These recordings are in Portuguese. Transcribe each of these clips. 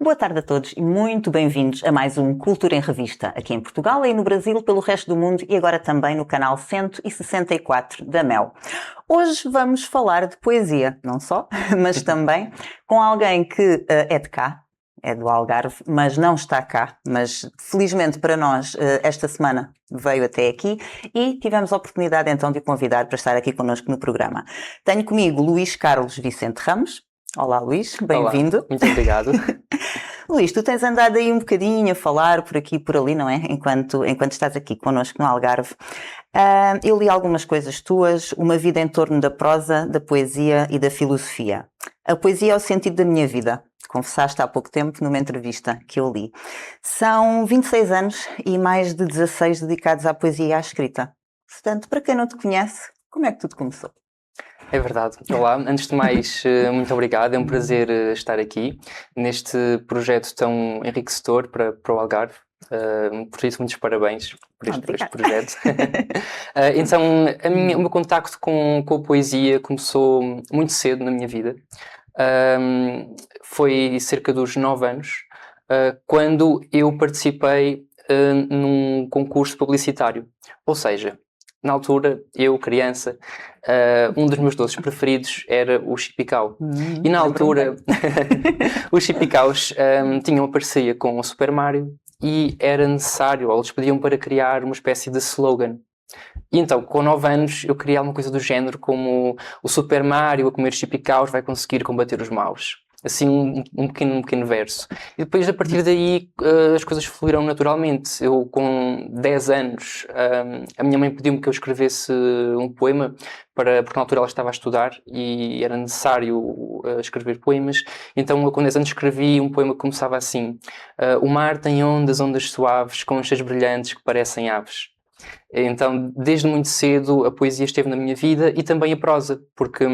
Boa tarde a todos e muito bem-vindos a mais um Cultura em Revista, aqui em Portugal e no Brasil, pelo resto do mundo e agora também no canal 164 da Mel. Hoje vamos falar de poesia, não só, mas também com alguém que é de cá, é do Algarve, mas não está cá, mas felizmente para nós esta semana veio até aqui e tivemos a oportunidade então de o convidar para estar aqui connosco no programa. Tenho comigo Luís Carlos Vicente Ramos. Olá Luís, bem-vindo. Muito obrigado. Luís, tu tens andado aí um bocadinho a falar por aqui e por ali, não é? Enquanto estás aqui connosco no Algarve. Eu li algumas coisas tuas, uma vida em torno da prosa, da poesia e da filosofia. A poesia é o sentido da minha vida, confessaste há pouco tempo numa entrevista que eu li. São 26 anos e mais de 16 dedicados à poesia e à escrita. Portanto, para quem não te conhece, como é que tudo começou? É verdade. Olá, antes de mais, muito obrigado. É um prazer estar aqui neste projeto tão enriquecedor para o Algarve. Por isso, muitos parabéns por este projeto. Então, o meu contacto com a poesia começou muito cedo na minha vida. Foi cerca dos 9 anos, quando eu participei num concurso publicitário. Ou seja, na altura, eu, criança, um dos meus doces preferidos era o chipicau. E na altura, os chipicaus tinham uma parceria com o Super Mario e era necessário, ou eles pediam para criar uma espécie de slogan. E então, com 9 anos, eu queria alguma coisa do género, como o Super Mario a comer chipicaus vai conseguir combater os maus. Assim, um pequeno verso. E depois, a partir daí, as coisas fluíram naturalmente. Eu, com 10 anos, a minha mãe pediu-me que eu escrevesse um poema, porque na altura ela estava a estudar e era necessário escrever poemas. Então, eu, com 10 anos, escrevi um poema que começava assim: o mar tem ondas suaves, conchas brilhantes que parecem aves. Então, desde muito cedo, a poesia esteve na minha vida e também a prosa, porque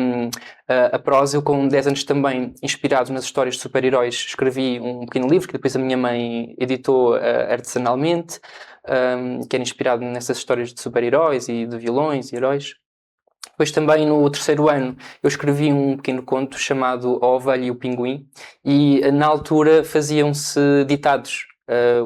a prosa, eu com 10 anos também, inspirado nas histórias de super-heróis, escrevi um pequeno livro que depois a minha mãe editou artesanalmente, que era inspirado nessas histórias de super-heróis e de vilões e heróis. Depois também no terceiro ano eu escrevi um pequeno conto chamado A Ovelha e o Pinguim e na altura faziam-se ditados.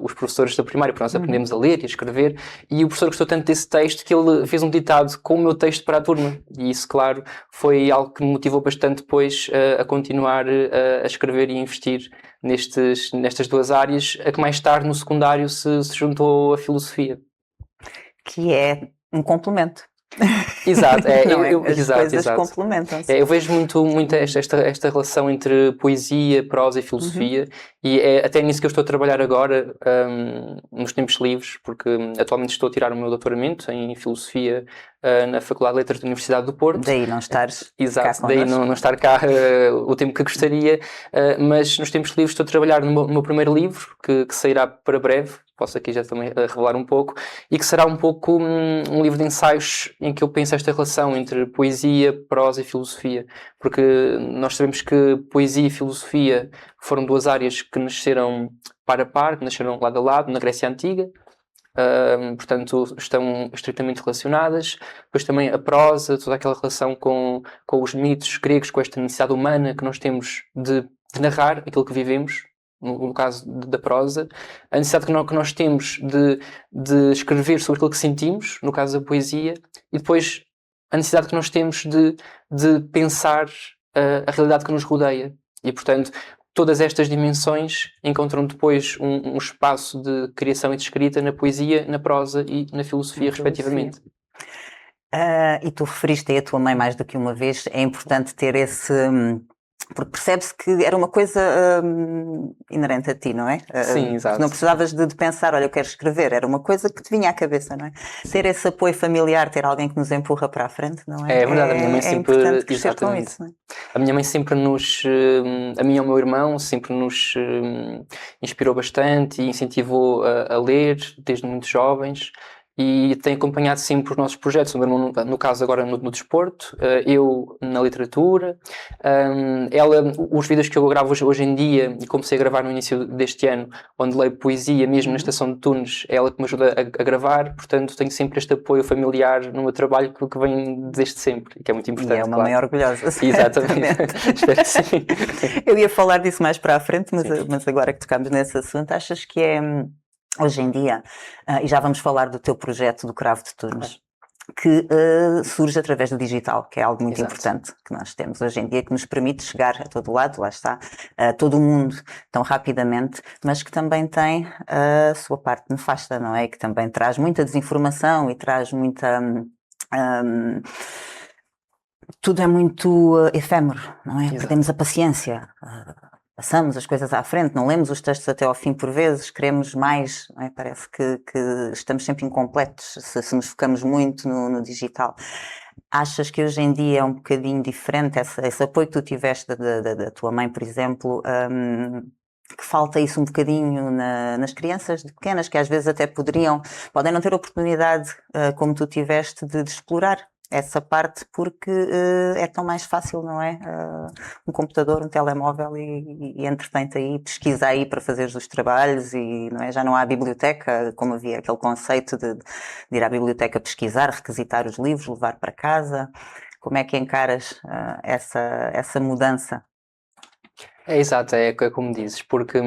Os professores da primária, porque nós aprendemos a ler e a escrever, e o professor gostou tanto desse texto que ele fez um ditado com o meu texto para a turma, e isso, claro, foi algo que me motivou bastante depois a continuar a escrever e a investir nestas duas áreas, a que mais tarde no secundário se juntou a filosofia. Que é um complemento. Exato, as coisas complementam-se. Eu vejo muito esta relação entre poesia, prosa e filosofia, e é até nisso que eu estou a trabalhar agora, nos tempos livres, porque atualmente estou a tirar o meu doutoramento em filosofia na Faculdade de Letras da Universidade do Porto. Daí não estares Exato, cá daí não estar cá o tempo que gostaria, mas nos tempos livres estou a trabalhar no meu primeiro livro, que sairá para breve, posso aqui já também revelar um pouco, e que será um pouco um livro de ensaios em que eu penso esta relação entre poesia, prosa e filosofia, porque nós sabemos que poesia e filosofia foram duas áreas que nasceram par a par, que nasceram lado a lado na Grécia Antiga, portanto estão estritamente relacionadas. Depois também a prosa, toda aquela relação com os mitos gregos, com esta necessidade humana que nós temos de narrar aquilo que vivemos, no caso da prosa, a necessidade que nós temos de escrever sobre aquilo que sentimos, no caso da poesia, e depois a necessidade que nós temos de pensar a realidade que nos rodeia. E, portanto, todas estas dimensões encontram depois um espaço de criação e de escrita na poesia, na prosa e na filosofia, respectivamente. E tu referiste aí a tua mãe mais do que uma vez, é importante ter esse... Porque percebe-se que era uma coisa inerente a ti, não é? Sim, exato. Não precisavas de pensar, olha, eu quero escrever, era uma coisa que te vinha à cabeça, não é? Sim. Ter esse apoio familiar, ter alguém que nos empurra para a frente, não é? É verdade, a minha mãe sempre... É importante crescer com isso, não é? A minha mãe sempre a mim e ao meu irmão, sempre nos inspirou bastante e incentivou a ler desde muito jovens. e tem acompanhado sempre os nossos projetos, no caso agora no desporto, eu na literatura, os vídeos que eu gravo hoje em dia, e comecei a gravar no início deste ano, onde leio poesia, mesmo na estação de Tunes, é ela que me ajuda a gravar, portanto tenho sempre este apoio familiar no meu trabalho que vem desde sempre, e que é muito importante. E é uma mãe orgulhosa. Exatamente, espero que sim. Eu ia falar disso mais para a frente, mas agora que tocamos nesse assunto, achas que é, hoje em dia, e já vamos falar do teu projeto do Cravo de Tunes, que surge através do digital, que é algo muito importante que nós temos hoje em dia, que nos permite chegar a todo lado, lá está, a todo o mundo tão rapidamente, mas que também tem a sua parte nefasta, não é? Que também traz muita desinformação e traz muita... tudo é muito efêmero, não é? Perdemos a paciência, passamos as coisas à frente, não lemos os textos até ao fim por vezes, queremos mais, não é? Parece que estamos sempre incompletos se nos focamos muito no digital. Achas que hoje em dia é um bocadinho diferente esse apoio que tu tiveste da tua mãe, por exemplo, que falta isso um bocadinho nas crianças pequenas, que às vezes até podem não ter oportunidade, como tu tiveste, de explorar essa parte, porque é tão mais fácil, não é? Um computador, um telemóvel e entretém-te aí, pesquisa aí para fazeres os trabalhos e não é? Já não há biblioteca, como havia aquele conceito de ir à biblioteca pesquisar, requisitar os livros, levar para casa. Como é que encaras essa mudança? É exato, é como dizes, porque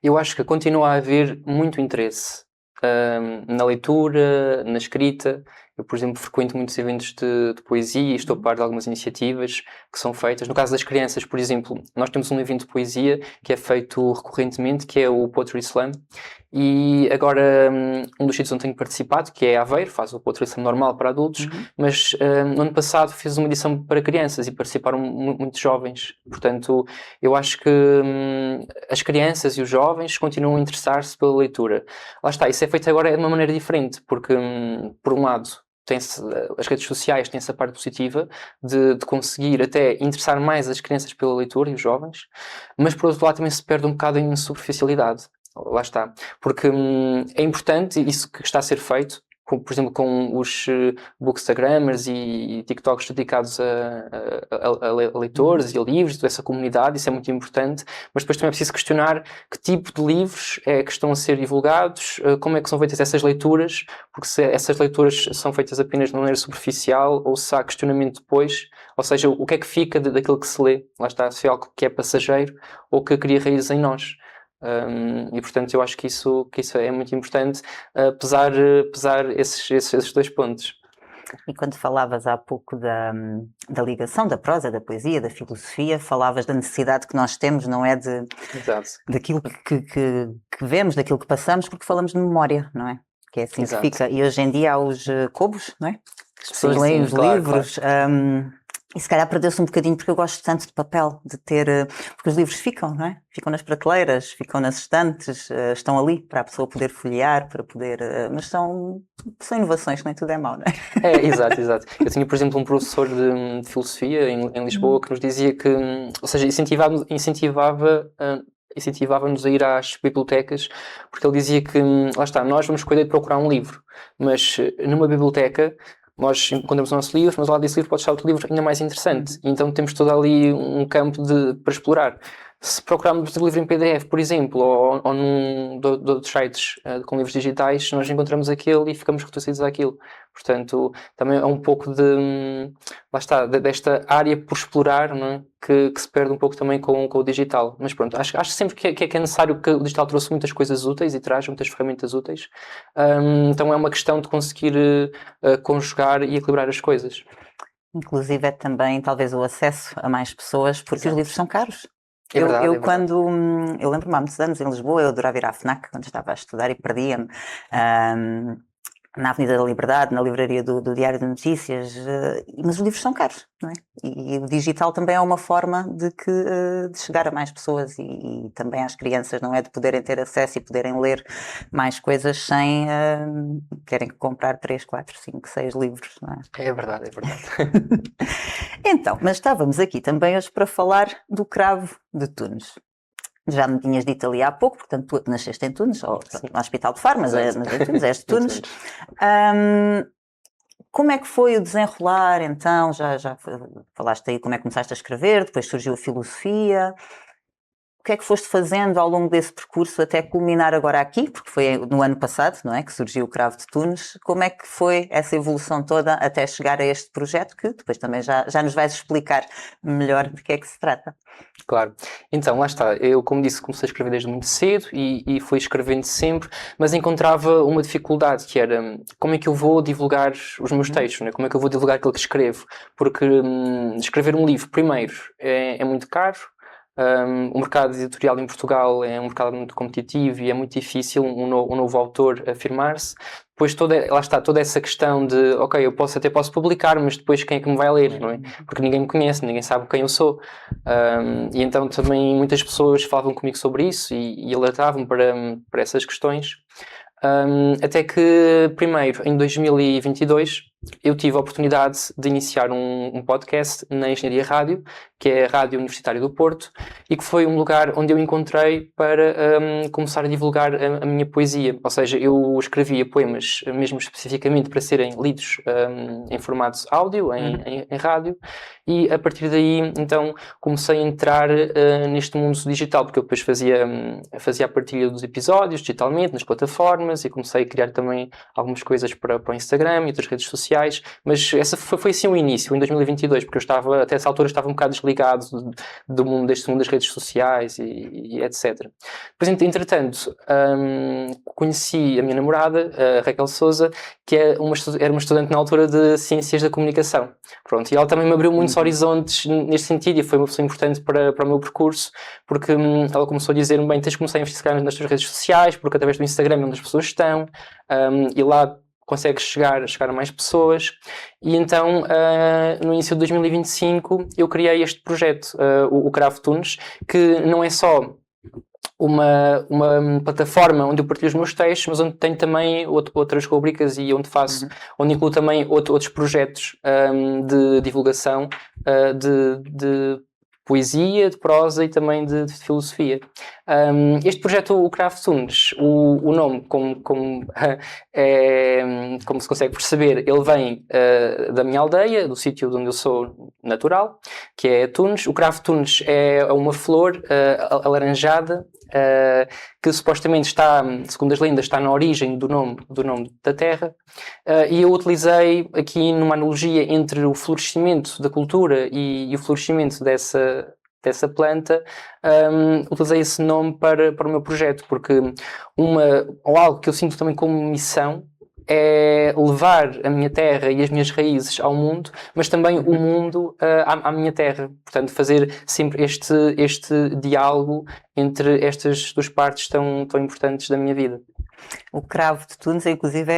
eu acho que continua a haver muito interesse na leitura, na escrita. Eu, por exemplo, frequento muitos eventos de poesia e estou a par de algumas iniciativas que são feitas. No caso das crianças, por exemplo, nós temos um evento de poesia que é feito recorrentemente, que é o Poetry Slam. E agora, um dos sítios onde tenho participado, que é Aveiro, faz o Poetry Slam normal para adultos, mas no ano passado fiz uma edição para crianças e participaram muitos jovens. Portanto, eu acho que as crianças e os jovens continuam a interessar-se pela leitura. Lá está, isso é feito agora de uma maneira diferente, porque, por um lado, as redes sociais têm essa parte positiva de conseguir até interessar mais as crianças pela leitura e os jovens, mas por outro lado também se perde um bocado em superficialidade. Lá está. Porque é importante isso que está a ser feito, por exemplo, com os bookstagrammers e TikToks dedicados a leitores e a livros, toda essa comunidade, isso é muito importante, mas depois também é preciso questionar que tipo de livros é que estão a ser divulgados, como é que são feitas essas leituras, porque se essas leituras são feitas apenas de maneira superficial ou se há questionamento depois, ou seja, o que é que fica daquilo que se lê, lá está, se é algo que é passageiro ou que cria raízes em nós. E portanto eu acho que isso é muito importante, pesar esses dois pontos. E quando falavas há pouco da ligação da prosa, da poesia, da filosofia, falavas da necessidade que nós temos, não é? Daquilo que vemos, daquilo que passamos, porque falamos de memória, não é? Que é assim que fica. E hoje em dia há os cobos, não é? As pessoas leem os livros. Claro. E se calhar perdeu-se um bocadinho, porque eu gosto tanto de papel, de ter... Porque os livros ficam, não é? Ficam nas prateleiras, ficam nas estantes, estão ali para a pessoa poder folhear, para poder... mas são inovações, nem tudo é mau, não é? Exato. Eu tinha, por exemplo, um professor de filosofia em Lisboa que nos dizia que... Ou seja, incentivava-nos a ir às bibliotecas, porque ele dizia que, lá está, nós vamos escolher de procurar um livro, mas numa biblioteca nós encontramos o nosso livro, mas ao lado desse livro pode estar outro livro ainda mais interessante. E então temos todo ali um campo para explorar. Se procurarmos o livro em PDF, por exemplo, ou num de outros sites com livros digitais, nós encontramos aquele e ficamos reduzidos àquilo. Portanto, também é um pouco lá está, desta área por explorar, não é? que se perde um pouco também com o digital. Mas pronto, acho sempre que é necessário, que o digital trouxe muitas coisas úteis e traz muitas ferramentas úteis. Então é uma questão de conseguir conjugar e equilibrar as coisas. Inclusive é também talvez o acesso a mais pessoas, porque os livros são caros. É verdade, eu lembro-me há muitos anos em Lisboa, eu adorava ir à FNAC quando estava a estudar e perdia-me na Avenida da Liberdade, na livraria do Diário de Notícias, mas os livros são caros, não é? E o digital também é uma forma de chegar a mais pessoas e também às crianças, não é? De poderem ter acesso e poderem ler mais coisas sem terem que comprar 3, 4, 5, 6 livros, não é? É verdade. Então, mas estávamos aqui também hoje para falar do Cravo de Tunes. Já me tinhas dito ali há pouco, portanto, tu nasceste em Tunes, ou no Hospital de Faro, mas é em Tunes, és de Tunes. Como é que foi o desenrolar, então? Já falaste aí como é que começaste a escrever, depois surgiu a filosofia. O que é que foste fazendo ao longo desse percurso até culminar agora aqui? Porque foi no ano passado, não é? Que surgiu o Cravo de Tunes. Como é que foi essa evolução toda até chegar a este projeto que depois também já nos vais explicar melhor de que é que se trata? Claro. Então, lá está. Eu, como disse, comecei a escrever desde muito cedo e fui escrevendo sempre, mas encontrava uma dificuldade, que era como é que eu vou divulgar os meus textos, né? Como é que eu vou divulgar aquilo que escrevo? Porque escrever um livro, primeiro, é muito caro. O mercado editorial em Portugal é um mercado muito competitivo e é muito difícil um novo autor afirmar-se. Depois lá está, toda essa questão de, ok, eu até posso publicar, mas depois quem é que me vai ler, não é? Porque ninguém me conhece, ninguém sabe quem eu sou. E então também muitas pessoas falavam comigo sobre isso e alertavam para essas questões. Até que, primeiro, em 2022, eu tive a oportunidade de iniciar um podcast na Engenharia Rádio, que é a Rádio Universitária do Porto, e que foi um lugar onde eu encontrei para começar a divulgar a minha poesia. Ou seja, eu escrevia poemas mesmo especificamente para serem lidos em formato áudio, em rádio, e a partir daí, então, comecei a entrar neste mundo digital, porque eu depois fazia a partilha dos episódios digitalmente, nas plataformas, e comecei a criar também algumas coisas para o Instagram e outras redes sociais, mas essa foi assim o início, em 2022, porque eu até essa altura estava um bocado desligado deste mundo das redes sociais e etc. Depois, entretanto, conheci a minha namorada, a Raquel Sousa, que era uma estudante na altura de Ciências da Comunicação. Pronto, e ela também me abriu muitos horizontes neste sentido e foi uma pessoa importante para o meu percurso, porque ela começou a dizer-me, bem, tens de começar a investigar nas tuas redes sociais, porque através do Instagram é onde as pessoas estão, e lá consegues chegar a mais pessoas. E então, no início de 2025, eu criei este projeto, o Cravo Tunes, que não é só uma plataforma onde eu partilho os meus textos, mas onde tenho também outras rubricas e onde incluo também outros projetos de divulgação de poesia, de prosa e também de filosofia. Este projeto, o Cravo Tunes, o nome, como se consegue perceber, ele vem da minha aldeia, do sítio onde eu sou natural, que é Tunes. O Cravo Tunes é uma flor alaranjada, que supostamente está, segundo as lendas, está na origem do nome da terra, e eu utilizei aqui numa analogia entre o florescimento da cultura e o florescimento dessa planta, utilizei esse nome para o meu projeto, porque algo que eu sinto também como missão é levar a minha terra e as minhas raízes ao mundo, mas também o mundo à minha terra. Portanto, fazer sempre este diálogo entre estas duas partes tão importantes da minha vida. O cravo de Tunes, inclusive,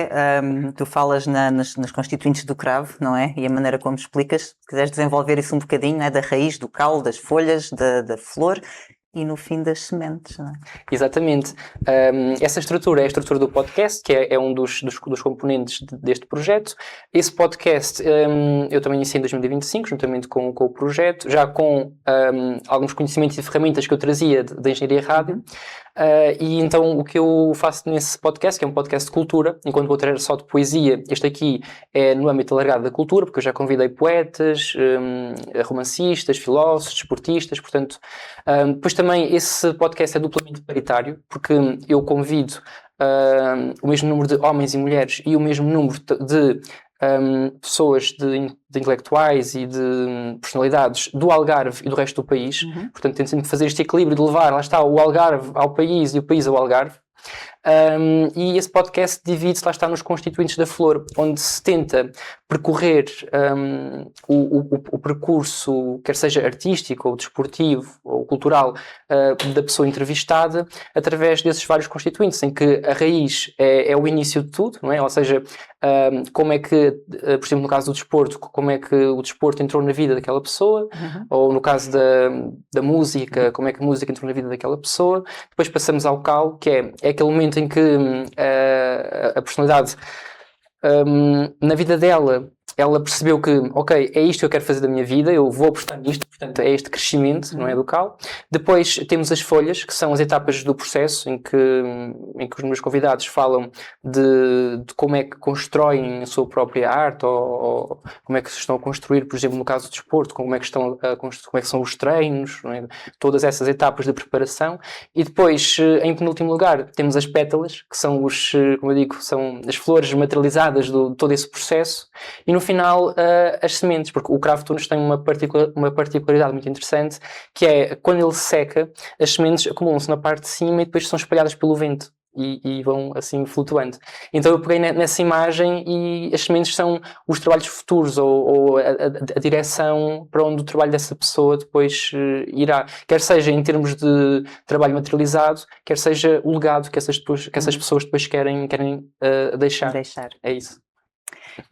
tu falas nas constituintes do cravo, não é? E a maneira como explicas, se quiseres desenvolver isso um bocadinho, não é? Da raiz, do caule, das folhas, da flor e no fim das sementes, não é? Exatamente. Essa estrutura é a estrutura do podcast, que é um dos componentes deste projeto. Esse podcast eu também iniciei em 2025, juntamente com o projeto, já com alguns conhecimentos e ferramentas que eu trazia da Engenharia Rádio. E então o que eu faço nesse podcast, que é um podcast de cultura, enquanto o outro era só de poesia, este aqui é no âmbito alargado da cultura, porque eu já convidei poetas, romancistas, filósofos, desportistas, portanto, depois também esse podcast é duplamente paritário, porque eu convido o mesmo número de homens e mulheres e o mesmo número de pessoas de intelectuais e de personalidades do Algarve e do resto do país. Portanto, tento sempre fazer este equilíbrio de levar, lá está, o Algarve ao país e o país ao Algarve. E esse podcast divide-se, lá está, nos constituintes da flor, onde se tenta percorrer o percurso, quer seja artístico, ou desportivo, ou cultural, da pessoa entrevistada, através desses vários constituintes, em que a raiz é o início de tudo, não é? Ou seja, como é que, por exemplo, no caso do desporto, como é que o desporto entrou na vida daquela pessoa, ou no caso da música, como é que a música entrou na vida daquela pessoa. Depois passamos ao caule, que é aquele momento em que a personalidade, na vida dela, ela percebeu que, ok, é isto que eu quero fazer da minha vida, eu vou apostar nisto, portanto é este crescimento, não é, do CAL. Depois temos as folhas, que são as etapas do processo, em que os meus convidados falam de como é que constroem a sua própria arte, ou como é que se estão a construir, por exemplo, no caso do desporto, como é que estão como é que são os treinos, não é? Todas essas etapas de preparação. E depois, em penúltimo lugar, temos as pétalas, que são como eu digo, são as flores materializadas de todo esse processo. E no final, as sementes, porque o cravo túnus tem uma particularidade muito interessante, que é, quando ele seca, as sementes acumulam-se na parte de cima e depois são espalhadas pelo vento. E vão assim flutuando. Então eu peguei nessa imagem, e as sementes são os trabalhos futuros, ou a direção para onde o trabalho dessa pessoa depois irá, quer seja em termos de trabalho materializado, quer seja o legado que essas pessoas depois querem deixar. É isso.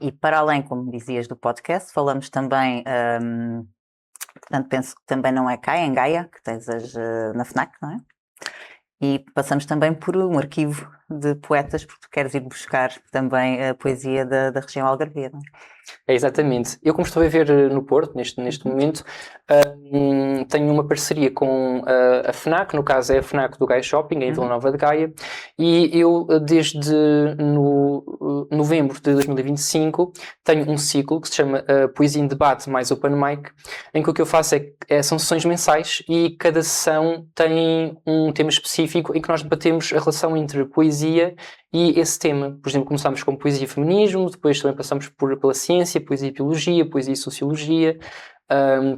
E para além, como dizias, do podcast, falamos também, portanto penso que também não é cá, é em Gaia, que tens na FNAC, não é? E passamos também por um arquivo de poetas, porque tu queres ir buscar também a poesia da região algarvia, não é? É, exatamente. Eu, como estou a ver no Porto, neste momento, tenho uma parceria com a FNAC, no caso é a FNAC do Gaia Shopping, em Vila Nova de Gaia, e eu, desde novembro de 2025, tenho um ciclo que se chama Poesia em Debate mais Open Mic, em que o que eu faço são sessões mensais, e cada sessão tem um tema específico em que nós debatemos a relação entre poesia e esse tema. Por exemplo, começámos com poesia e feminismo, depois também passamos pela ciência, poesia e biologia, poesia e sociologia,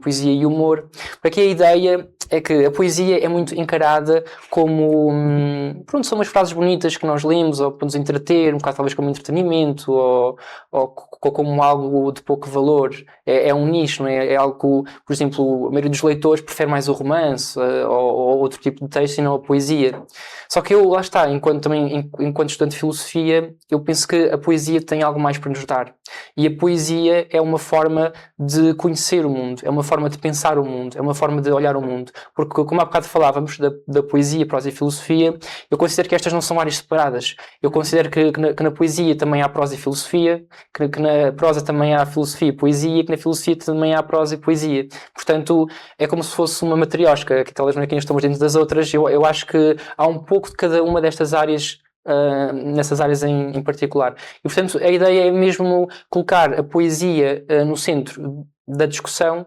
poesia e humor. Aqui a ideia é que a poesia é muito encarada como pronto, são umas frases bonitas que nós lemos, ou para nos entreter, um bocado talvez como entretenimento, ou como algo de pouco valor. É um nicho, não é? É algo, por exemplo, a maioria dos leitores prefere mais o romance, ou outro tipo de texto, e não a poesia. Só que eu, lá está, enquanto estudante de filosofia, eu penso que a poesia tem algo mais para nos dar. E a poesia é uma forma de conhecer o mundo, é uma forma de pensar o mundo, é uma forma de olhar o mundo. Porque, como há bocado falávamos da poesia, prosa e filosofia, eu considero que estas não são áreas separadas. Eu considero que na poesia também há prosa e filosofia, que na prosa também há filosofia e poesia, que na filosofia também há prosa e poesia. Portanto, é como se fosse uma matriosca, que aquelas bonequinhas estão dentro das outras. Eu acho que há um pouco de cada uma destas áreas, nessas áreas em particular. E, portanto, a ideia é mesmo colocar a poesia no centro da discussão,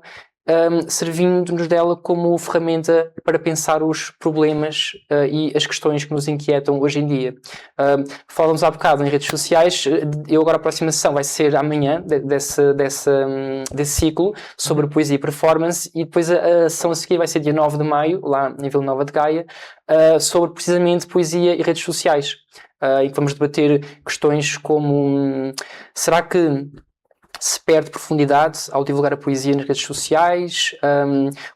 servindo-nos dela como ferramenta para pensar os problemas e as questões que nos inquietam hoje em dia. Falamos há bocado em redes sociais. Agora a próxima sessão vai ser amanhã, desse ciclo, sobre poesia e performance, e depois a sessão a seguir vai ser dia 9 de maio, lá em Vila Nova de Gaia, sobre precisamente poesia e redes sociais. E vamos debater questões como será que se perde profundidade ao divulgar a poesia nas redes sociais?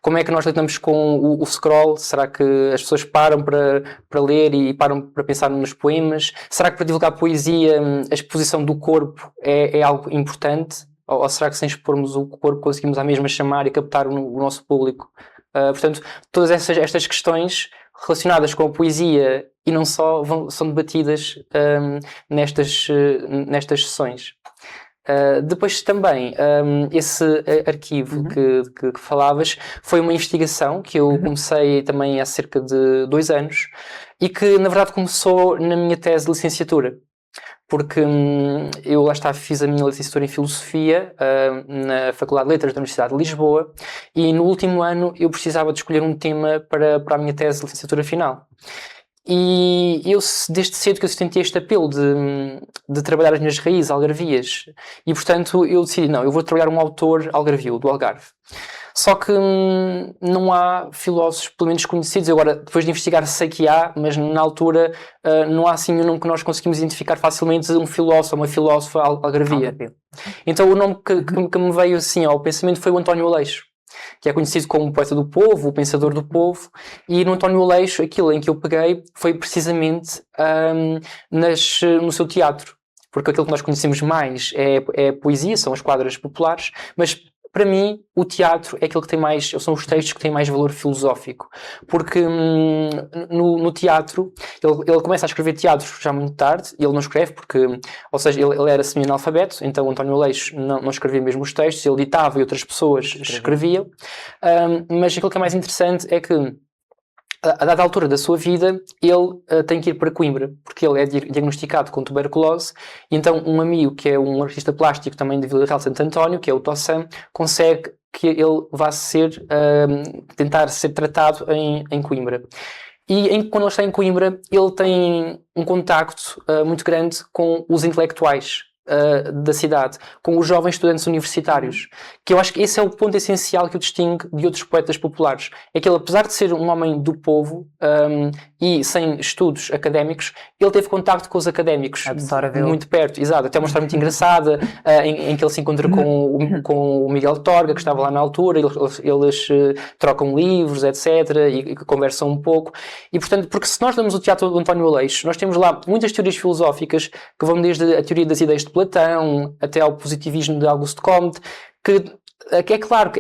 Como é que nós lidamos com o scroll? Será que as pessoas param para ler e param para pensar nos poemas? Será que para divulgar poesia a exposição do corpo é algo importante? Ou será que sem expormos o corpo conseguimos à mesma chamar e captar o nosso público? Portanto, todas estas questões relacionadas com a poesia e não só são debatidas nestas sessões. Depois também, esse arquivo que falavas foi uma investigação que eu comecei também há cerca de 2 anos, e que na verdade começou na minha tese de licenciatura, porque eu lá fiz a minha licenciatura em Filosofia na Faculdade de Letras da Universidade de Lisboa, e no último ano eu precisava de escolher um tema para a minha tese de licenciatura final. E eu, desde cedo que eu senti este apelo de trabalhar as minhas raízes algarvias, e portanto eu decidi, não, eu vou trabalhar um autor algarvio, do Algarve. Só que não há filósofos, pelo menos conhecidos. Eu agora, depois de investigar, sei que há, mas na altura não há assim nenhum que nós conseguimos identificar facilmente um filósofo ou uma filósofa algarvia. Então o nome que me veio assim ao pensamento foi o António Aleixo, que é conhecido como o poeta do povo, o pensador do povo. E no António Aleixo, aquilo em que eu peguei foi precisamente no seu teatro, porque aquilo que nós conhecemos mais é poesia, são as quadras populares, mas para mim, o teatro é aquilo que tem mais, são os textos que têm mais valor filosófico, porque no teatro, ele começa a escrever teatro já muito tarde, e ele não escreve porque, ou seja, ele era semi-analfabeto, então António Aleixo não escrevia mesmo os textos, ele ditava e outras pessoas escreviam, mas aquilo que é mais interessante é que a dada altura da sua vida, ele tem que ir para Coimbra, porque ele é diagnosticado com tuberculose, e então um amigo, que é um artista plástico também de Vila Real de Santo António, que é o Tossam, consegue que ele vá tentar ser tratado em Coimbra. E quando ele está em Coimbra, ele tem um contacto muito grande com os intelectuais da cidade, com os jovens estudantes universitários, que eu acho que esse é o ponto essencial que o distingue de outros poetas populares. É que ele, apesar de ser um homem do povo e sem estudos académicos, ele teve contacto com os académicos muito perto, exato, até uma história muito engraçada em que ele se encontra com o Miguel Torga, que estava lá na altura, eles trocam livros, etc, e conversam um pouco, e portanto, porque se nós lemos o teatro do António Aleixo, nós temos lá muitas teorias filosóficas que vão desde a teoria das ideias de Platão até ao positivismo de Auguste Comte, que é claro,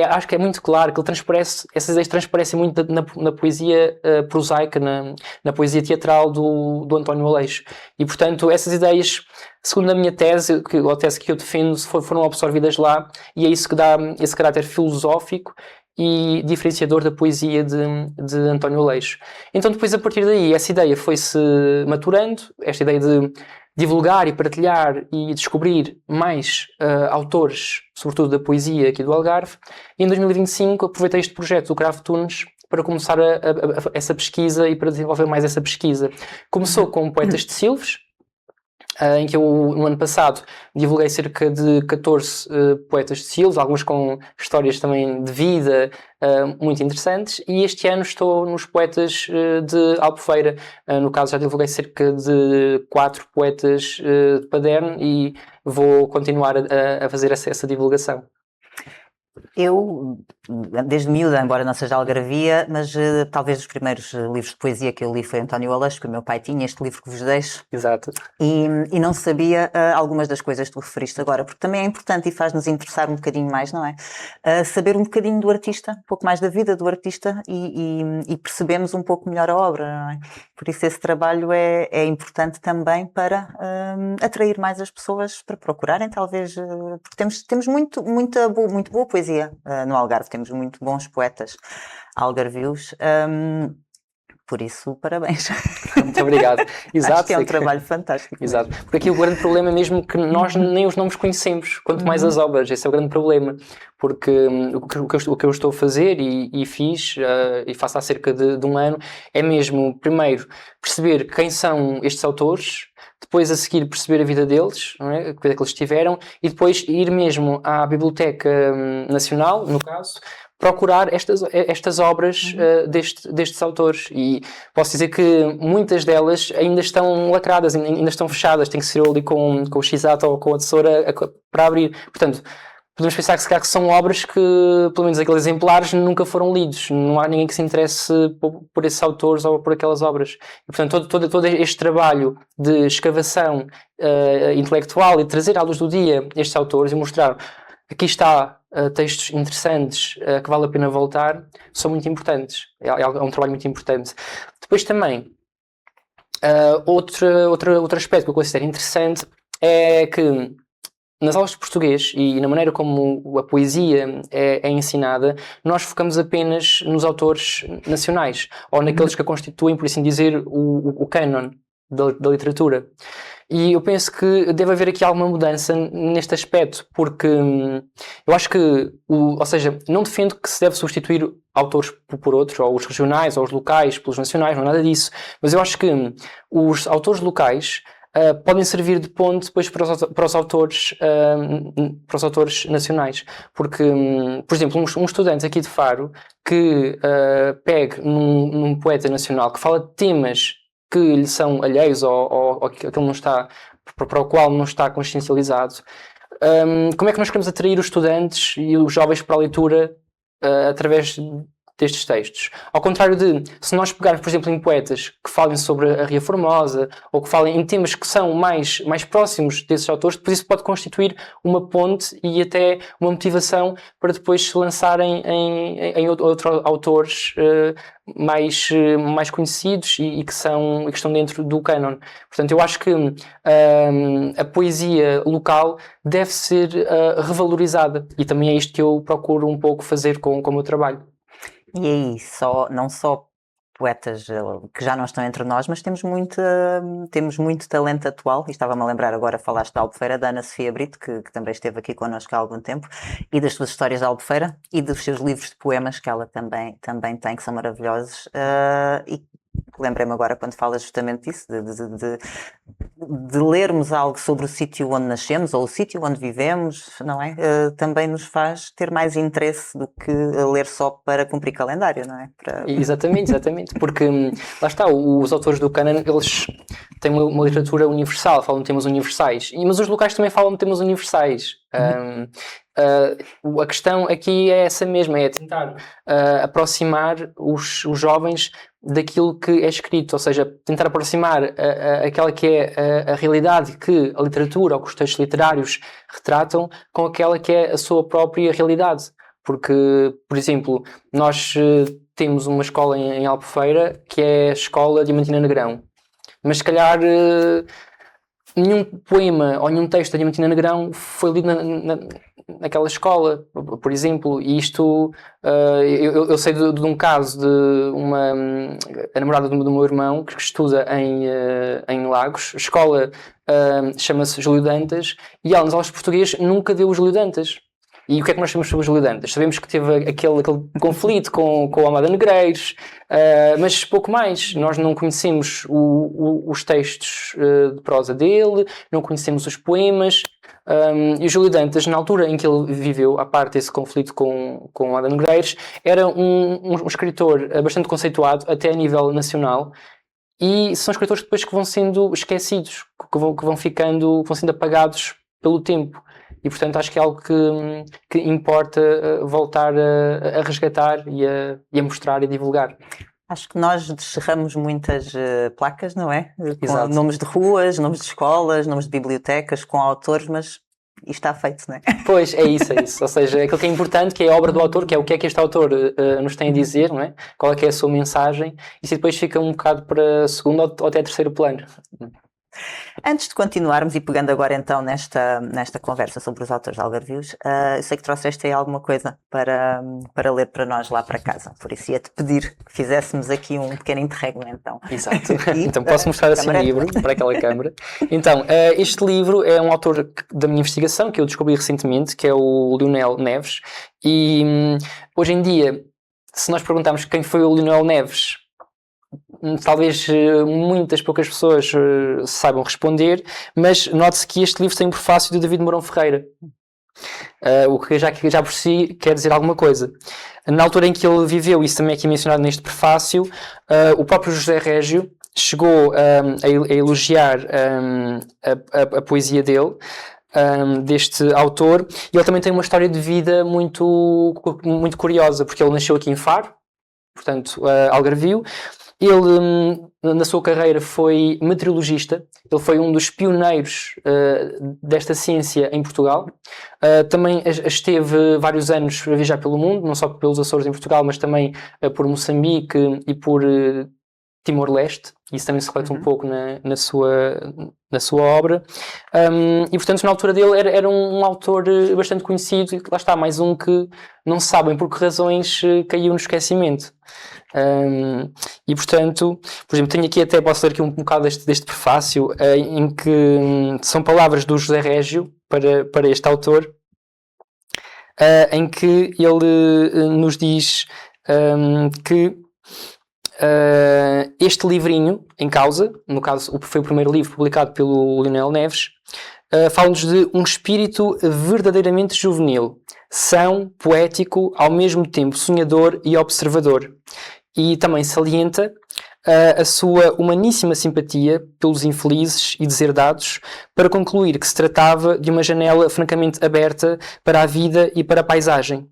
acho que é muito claro que ele essas ideias transparecem muito na poesia prosaica, na poesia teatral do António Aleixo. E, portanto, essas ideias, segundo a minha tese, a tese que eu defendo, foram absorvidas lá, e é isso que dá esse caráter filosófico e diferenciador da poesia de António Aleixo. Então, depois, a partir daí, essa ideia foi-se maturando, esta ideia de divulgar e partilhar e descobrir mais autores, sobretudo da poesia aqui do Algarve, e em 2025 aproveitei este projeto do Cravo Tunes para começar essa pesquisa e para desenvolver mais essa pesquisa. Começou com Poetas de Silves, em que eu, no ano passado, divulguei cerca de 14 poetas de Silves, alguns com histórias também de vida muito interessantes, e este ano estou nos poetas de Albufeira. No caso, já divulguei cerca de 4 poetas de Paderno e vou continuar a fazer essa divulgação. Eu, desde miúda, embora não seja algarvia, mas talvez os primeiros livros de poesia que eu li foi António Aleixo, que o meu pai tinha, este livro que vos deixo. Exato. E não sabia algumas das coisas que tu referiste agora, porque também é importante e faz-nos interessar um bocadinho mais, não é? Saber um bocadinho do artista, um pouco mais da vida do artista e percebemos um pouco melhor a obra, não é? Por isso esse trabalho é importante também para atrair mais as pessoas para procurarem, talvez, porque temos muito boa poesia no Algarve, temos muito bons poetas algarvios, por isso, parabéns. Muito obrigado. Exato. Acho que é um trabalho fantástico. Exato. Porque aqui o grande problema é mesmo que nós nem os nomes conhecemos, quanto mais as obras. Esse é o grande problema. Porque o que eu estou a fazer e fiz, e faço há cerca de um ano, é mesmo, primeiro, perceber quem são estes autores, depois a seguir perceber a vida deles, não é? A vida que eles tiveram, e depois ir mesmo à Biblioteca Nacional, no caso, procurar estas obras destes autores, e posso dizer que muitas delas ainda estão lacradas, ainda estão fechadas, tem que ser ali com o X-Ato ou com a tesoura para abrir. Portanto, podemos pensar que se calhar que são obras que, pelo menos aqueles exemplares, nunca foram lidos. Não há ninguém que se interesse por esses autores ou por aquelas obras. E, portanto, todo este trabalho de escavação intelectual e de trazer à luz do dia estes autores e mostrar aqui está textos interessantes que vale a pena voltar, são muito importantes. É um trabalho muito importante. Depois também, outro aspecto que eu considero interessante é que nas aulas de português e na maneira como a poesia é ensinada, nós focamos apenas nos autores nacionais, ou naqueles que constituem, por assim dizer, o cânon da literatura. E eu penso que deve haver aqui alguma mudança neste aspecto, porque eu acho que, ou seja, não defendo que se deve substituir autores por outros, ou os regionais, ou os locais pelos nacionais, não é nada disso, mas eu acho que os autores locais podem servir de ponte depois para os autores nacionais, porque, por exemplo, um estudante aqui de Faro que pegue num poeta nacional que fala de temas que lhe são alheios ou que ele não está, para o qual não está consciencializado, como é que nós queremos atrair os estudantes e os jovens para a leitura através destes textos. Ao contrário de, se nós pegarmos, por exemplo, em poetas que falem sobre a Ria Formosa, ou que falem em temas que são mais próximos desses autores, depois isso pode constituir uma ponte e até uma motivação para depois se lançarem em outros autores mais conhecidos e que estão dentro do cânon. Portanto, eu acho que a poesia local deve ser revalorizada, e também é isto que eu procuro um pouco fazer com o meu trabalho. E aí, não só poetas que já não estão entre nós, mas temos muito talento atual, e estava-me a lembrar agora, falaste da Albufeira, da Ana Sofia Brito, que também esteve aqui connosco há algum tempo, e das suas histórias da Albufeira, e dos seus livros de poemas que ela também tem, que são maravilhosos, e lembrei-me agora quando falas justamente disso, de lermos algo sobre o sítio onde nascemos ou o sítio onde vivemos, não é? Também nos faz ter mais interesse do que ler só para cumprir calendário, não é? Exatamente, porque lá está, os autores do cânon, eles têm uma literatura universal, falam de temas universais, mas os locais também falam de temas universais. A questão aqui é essa mesma, é tentar aproximar os jovens daquilo que é escrito, ou seja, tentar aproximar aquela que é a realidade que a literatura ou que os textos literários retratam com aquela que é a sua própria realidade. Porque, por exemplo, nós temos uma escola em Albufeira que é a Escola Diamantina Negrão, mas se calhar nenhum poema ou nenhum texto da Diamantina Negrão foi lido naquela escola, por exemplo, e isto eu sei de um caso de a namorada do meu irmão que estuda em Lagos, a escola chama-se Júlio Dantas, e ela nas aulas de português nunca deu o Júlio Dantas. E o que é que nós sabemos sobre o Júlio Dantas? Sabemos que teve aquele conflito com o Almada Negreiros, mas pouco mais. Nós não conhecemos os textos de prosa dele, não conhecemos os poemas. E o Júlio Dantas, na altura em que ele viveu, à parte desse conflito com o Almada Negreiros, era um escritor bastante conceituado, até a nível nacional. E são escritores depois que vão sendo esquecidos, que vão sendo apagados pelo tempo. E, portanto, acho que é algo que importa voltar a resgatar e a mostrar e divulgar. Acho que nós descerramos muitas placas, não é? Exato. Com nomes de ruas, nomes de escolas, nomes de bibliotecas, com autores, mas isto está feito, não é? Pois, é isso. Ou seja, aquilo que é importante, que é a obra do autor, que é o que é que este autor nos tem a dizer, não é? Qual é que é a sua mensagem, e se depois fica um bocado para segundo ou até terceiro plano. Antes de continuarmos e pegando agora então nesta conversa sobre os autores algarvios, eu sei que trouxeste aí alguma coisa para ler para nós lá para casa, por isso ia-te pedir que fizéssemos aqui um pequeno interregno então. Exato. Então posso mostrar assim um livro para aquela câmara. Então, este livro é um autor da minha investigação que eu descobri recentemente, que é o Lionel Neves, e hoje em dia, se nós perguntarmos quem foi o Lionel Neves, talvez muitas poucas pessoas saibam responder, mas note-se que este livro tem um prefácio de David Mourão Ferreira, o que já por si quer dizer alguma coisa. Na altura em que ele viveu, isso também é aqui mencionado neste prefácio, o próprio José Régio chegou a elogiar a poesia dele, deste autor, e ele também tem uma história de vida muito, muito curiosa, porque ele nasceu aqui em Faro, portanto, algarvio. Ele, na sua carreira, foi meteorologista. Ele foi um dos pioneiros desta ciência em Portugal. Também esteve vários anos a viajar pelo mundo, não só pelos Açores em Portugal, mas também por Moçambique e por Timor-Leste. Isso também se reflete um pouco na sua obra. E, portanto, na altura dele era um autor bastante conhecido, e lá está, mais um que não se sabem por que razões caiu no esquecimento. E, portanto, por exemplo, tenho aqui até, posso ler aqui um bocado deste prefácio, em que são palavras do José Régio para este autor, em que ele nos diz que este livrinho em causa, no caso foi o primeiro livro publicado pelo Lionel Neves, fala-nos de um espírito verdadeiramente juvenil, são, poético, ao mesmo tempo sonhador e observador, e também salienta a sua humaníssima simpatia pelos infelizes e deserdados, para concluir que se tratava de uma janela francamente aberta para a vida e para a paisagem.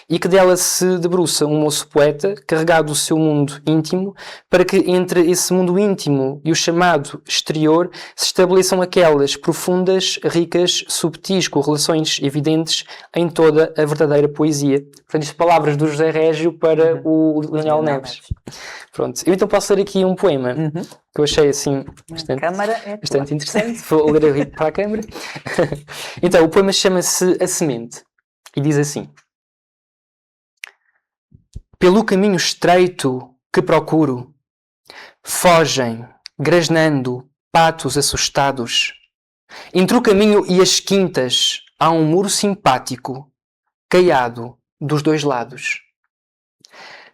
e que dela se debruça um moço poeta carregado do seu mundo íntimo, para que entre esse mundo íntimo e o chamado exterior se estabeleçam aquelas profundas, ricas, subtis correlações evidentes em toda a verdadeira poesia. Portanto, isto palavras do José Régio para o Leonel Neves. Pronto, eu então posso ler aqui um poema que eu achei assim bastante interessante. Vou ler aqui para a câmara. Então, o poema chama-se A Semente e diz assim: pelo caminho estreito que procuro, fogem, grasnando, patos assustados. Entre o caminho e as quintas há um muro simpático, caiado dos dois lados.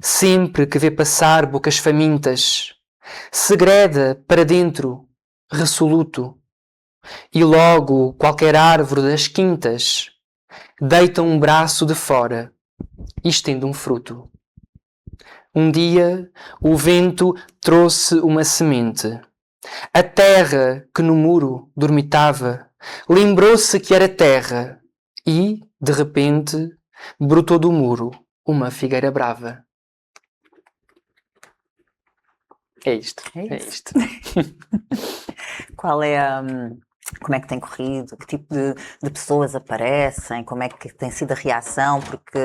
Sempre que vê passar bocas famintas, segreda para dentro, resoluto, e logo qualquer árvore das quintas deita um braço de fora e estende um fruto. Um dia o vento trouxe uma semente. A terra que no muro dormitava lembrou-se que era terra e, de repente, brotou do muro uma figueira brava. É isto. É isto. Qual é como é que tem corrido? Que tipo de pessoas aparecem? Como é que tem sido a reação? Porque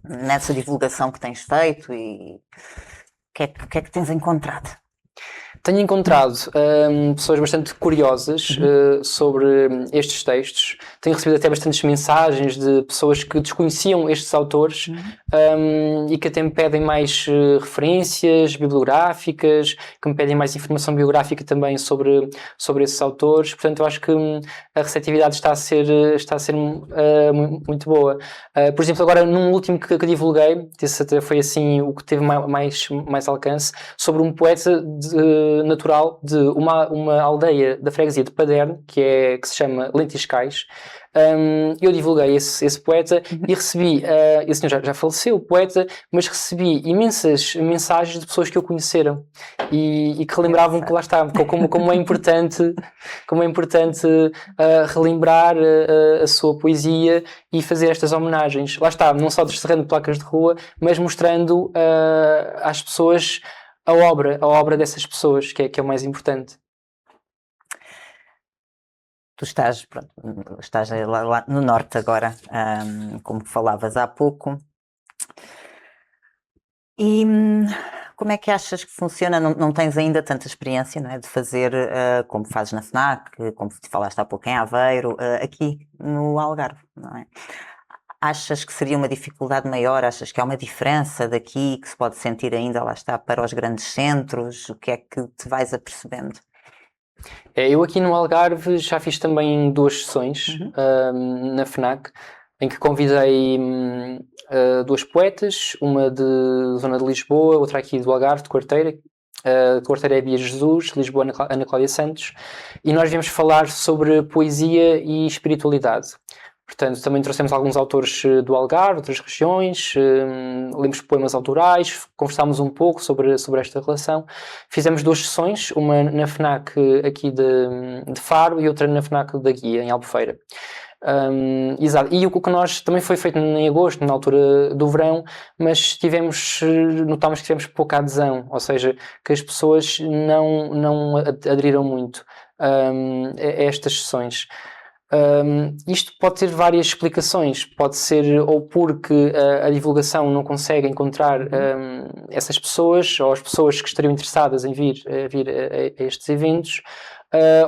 nessa divulgação que tens feito e o que é que tens encontrado? Tenho encontrado pessoas bastante curiosas sobre estes textos. Tenho recebido até bastantes mensagens de pessoas que desconheciam estes autores e que até me pedem mais referências bibliográficas, que me pedem mais informação biográfica também sobre esses autores. Portanto, eu acho que a receptividade está a ser muito boa. Por exemplo, agora num último que divulguei, esse até foi assim o que teve mais alcance, sobre um poeta natural de uma aldeia da freguesia de Paderne, que se chama Lentiscais. Eu divulguei esse poeta e recebi, esse senhor já faleceu, o poeta, mas recebi imensas mensagens de pessoas que o conheceram e que relembravam que lá está, como é importante relembrar a sua poesia e fazer estas homenagens. Lá está, não só descerrando placas de rua, mas mostrando às pessoas a obra dessas pessoas, que é o mais importante. Tu estás lá no norte agora, como falavas há pouco. E como é que achas que funciona? Não tens ainda tanta experiência, não é, de fazer como fazes na FNAC, como falaste há pouco em Aveiro, aqui no Algarve, não é? Achas que seria uma dificuldade maior? Achas que há uma diferença daqui que se pode sentir ainda, lá está, para os grandes centros? O que é que te vais apercebendo? Eu aqui no Algarve já fiz também 2 sessões na FNAC, em que convidei 2 poetas, uma de zona de Lisboa, outra aqui do Algarve, de Quarteira. Quarteira é Bia Jesus, Lisboa Ana Cláudia Santos, e nós viemos falar sobre poesia e espiritualidade. Portanto, também trouxemos alguns autores do Algarve, outras regiões, lemos poemas autorais, conversámos um pouco sobre esta relação. Fizemos 2 sessões, uma na FNAC aqui de Faro e outra na FNAC da Guia, em Albufeira. Exato. E o que nós também foi feito em agosto, na altura do verão, mas notámos que tivemos pouca adesão, ou seja, que as pessoas não aderiram muito a estas sessões. Isto pode ter várias explicações. Pode ser ou porque a divulgação não consegue encontrar essas pessoas, ou as pessoas que estariam interessadas em vir a estes eventos,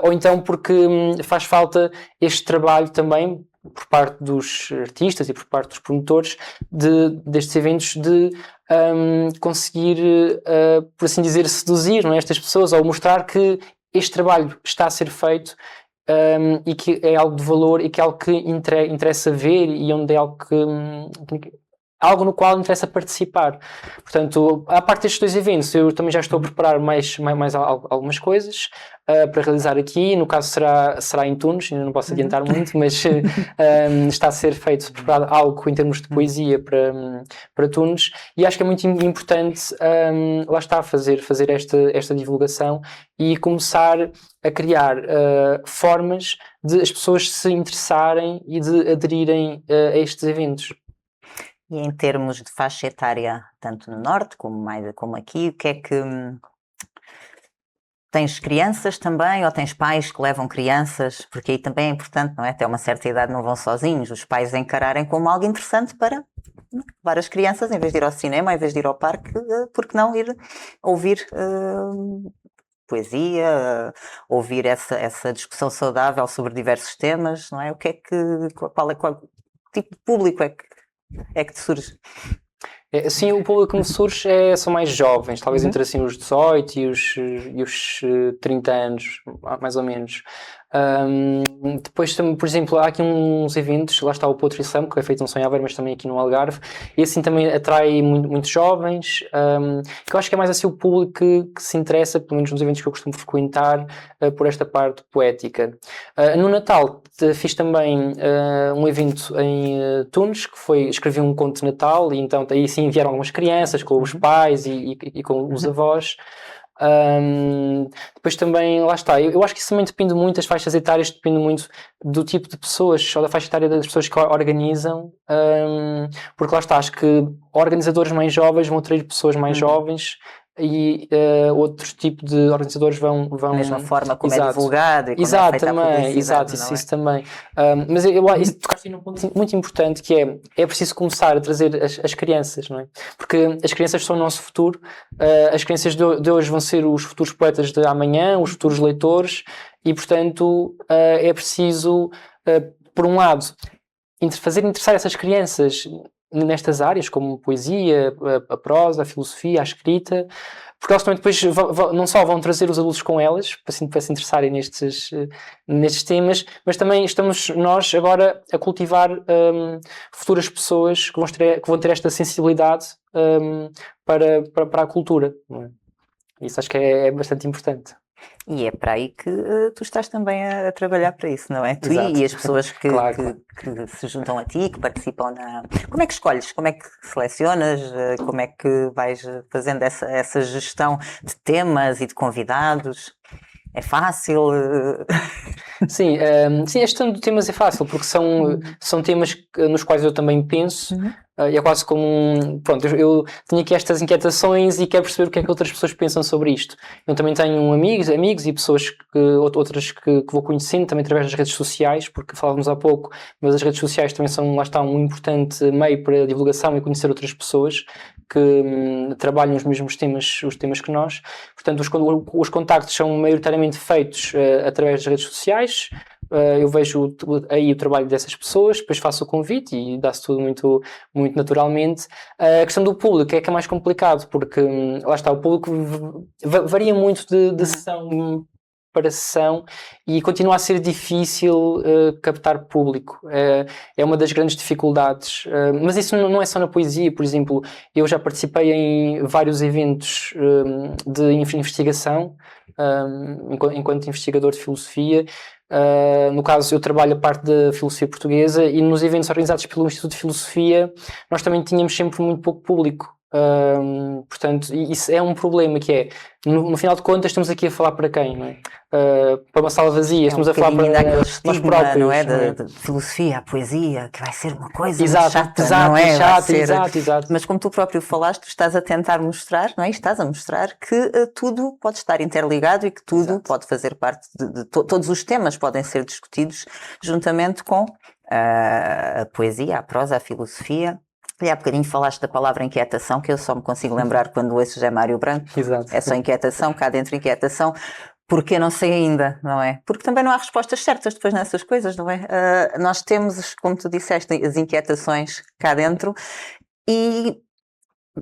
ou então porque faz falta este trabalho também por parte dos artistas e por parte dos promotores destes eventos de conseguir, por assim dizer, seduzir, não é, estas pessoas, ou mostrar que este trabalho está a ser feito e que é algo de valor e que é algo que interessa ver e onde é algo algo no qual interessa participar. Portanto, à parte destes 2 eventos, eu também já estou a preparar mais algumas coisas para realizar aqui. No caso será em Tunes, ainda não posso adiantar muito, mas está a ser preparado algo em termos de poesia para Tunes, e acho que é muito importante lá está, fazer esta divulgação e começar a criar formas de as pessoas se interessarem e de aderirem a estes eventos. E em termos de faixa etária, tanto no norte como aqui, o que é que tens crianças também ou tens pais que levam crianças? Porque aí também é importante, não é? Até uma certa idade não vão sozinhos, os pais encararem como algo interessante para levar as crianças, em vez de ir ao cinema, em vez de ir ao parque, porque não ir ouvir poesia, ouvir essa discussão saudável sobre diversos temas, não é? O que é que, qual tipo de público é que te surge? Sim, o público que me surge são mais jovens, talvez entre assim os 18 e os 30 anos, mais ou menos. Depois, por exemplo, há aqui uns eventos, lá está o Poetry Slam, que é feito em São Aveiro, mas também aqui no Algarve, e assim também atrai muitos jovens, que eu acho que é mais assim o público que se interessa, pelo menos nos eventos que eu costumo frequentar, por esta parte poética. No Natal fiz também um evento em Tunes, que escrevi um conto de Natal, e então aí sim vieram algumas crianças com os pais e com os avós. Depois também, lá está, eu acho que isso também depende muito, as faixas etárias depende muito do tipo de pessoas ou da faixa etária das pessoas que organizam, porque lá está, acho que organizadores mais jovens vão atrair pessoas mais jovens e outro tipo de organizadores vão... Da mesma forma como exato, é divulgado e como é feita também, a publicidade. exato, isso também. Mas isso tocaste num ponto muito importante, que é preciso começar a trazer as crianças, não é? Porque as crianças são o nosso futuro, as crianças de hoje vão ser os futuros poetas de amanhã, os futuros leitores, e portanto é preciso, por um lado, fazer interessar essas crianças nestas áreas, como poesia, a prosa, a filosofia, a escrita, porque elas também depois não só vão trazer os adultos com elas, para se interessarem nestes temas, mas também estamos nós agora a cultivar futuras pessoas que vão ter esta sensibilidade para a cultura. Não é? Isso acho que é bastante importante. E é para aí que tu estás também a trabalhar para isso, não é? Tu Exato. e as pessoas Claro. que se juntam a ti, que participam na... Como é que escolhes? Como é que selecionas? Como é que vais fazendo essa gestão de temas e de convidados? É fácil? Sim, a gestão de temas é fácil, porque são temas nos quais eu também penso. É quase como pronto, eu tenho aqui estas inquietações e quero perceber o que é que outras pessoas pensam sobre isto. Eu também tenho amigos e pessoas outras que vou conhecendo também através das redes sociais, porque falávamos há pouco, mas as redes sociais também são, lá está, um importante meio para a divulgação e conhecer outras pessoas que trabalham os mesmos temas, os temas que nós. Portanto, os contactos são maioritariamente feitos através das redes sociais. Eu vejo aí o trabalho dessas pessoas, depois faço o convite e dá-se tudo muito, muito naturalmente. A questão do público é que é mais complicado, porque lá está, o público varia muito de sessão para sessão e continua a ser difícil captar público. É uma das grandes dificuldades. Mas isso não é só na poesia, por exemplo, eu já participei em vários eventos de investigação, enquanto investigador de filosofia. No caso, eu trabalho a parte da filosofia portuguesa e nos eventos organizados pelo Instituto de Filosofia nós também tínhamos sempre muito pouco público. Portanto, isso é um problema que é, no final de contas, estamos aqui a falar para quem, não é? Para uma sala vazia, estamos a falar para nós próprios, não é? De filosofia, a poesia, que vai ser uma coisa exato, chata, exato, não é? Exato, exato. Mas como tu próprio falaste, tu estás a tentar mostrar, não é? Estás a mostrar que tudo pode estar interligado e que tudo pode fazer parte todos os temas podem ser discutidos juntamente com a poesia, a prosa, a filosofia. E há bocadinho falaste da palavra inquietação, que eu só me consigo lembrar quando ouço José Mário Branco. Exato. É só inquietação, cá dentro inquietação, porque eu não sei ainda, não é? Porque também não há respostas certas depois nessas coisas, não é? Nós temos, como tu disseste, as inquietações cá dentro e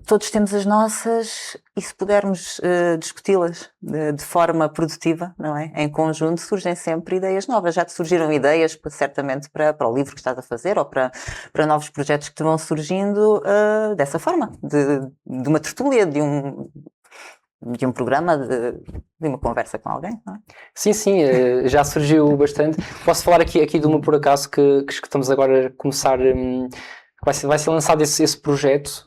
todos temos as nossas, e se pudermos discuti-las de forma produtiva, não é? Em conjunto, surgem sempre ideias novas. Já te surgiram ideias, certamente, para o livro que estás a fazer ou para novos projetos que te vão surgindo dessa forma, de uma tertúlia, de um programa, de uma conversa com alguém, não é? Sim, já surgiu bastante. Posso falar aqui de uma, por acaso, que estamos agora a começar vai ser lançado esse projeto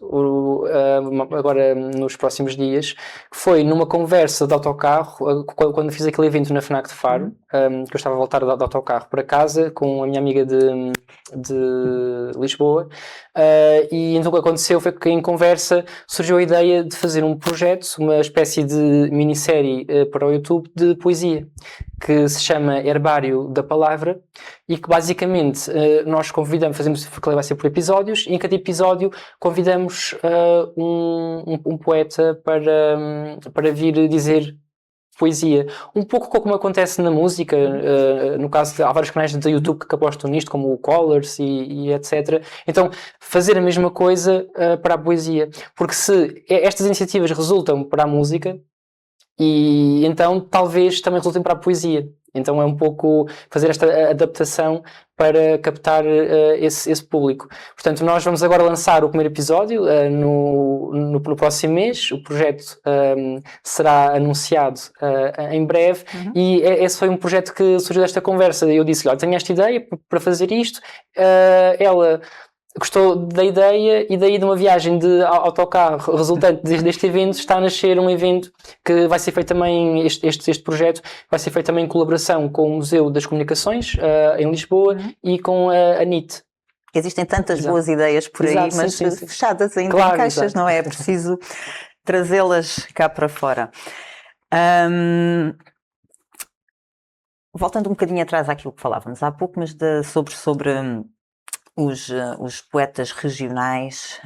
agora nos próximos dias, que foi numa conversa de autocarro, quando fiz aquele evento na FNAC de Faro, que eu estava a voltar de autocarro para casa com a minha amiga de Lisboa, e então o que aconteceu foi que em conversa surgiu a ideia de fazer um projeto, uma espécie de minissérie para o YouTube de poesia, que se chama Herbário da Palavra, e que basicamente nós convidamos, porque vai ser por episódios, e em cada episódio convidamos um poeta para vir dizer poesia. Um pouco como acontece na música, no caso há vários canais de YouTube que apostam nisto, como o Colors e etc. Então, fazer a mesma coisa para a poesia. Porque se estas iniciativas resultam para a música, e então talvez também resultem para a poesia. Então é um pouco fazer esta adaptação para captar esse público. Portanto, nós vamos agora lançar o primeiro episódio no próximo mês. O projeto será anunciado em breve. E esse foi um projeto que surgiu desta conversa. Eu disse-lhe, olha, tenho esta ideia para fazer isto. Ela gostou da ideia, e daí de uma viagem de autocarro resultante deste evento está a nascer um evento que vai ser feito também, este projeto vai ser feito também em colaboração com o Museu das Comunicações em Lisboa e com a NIT. Existem tantas boas ideias por aí, mas sim. Fechadas ainda em caixas, não é? É preciso trazê-las cá para fora. Voltando um bocadinho atrás àquilo que falávamos há pouco, mas sobre os poetas regionais,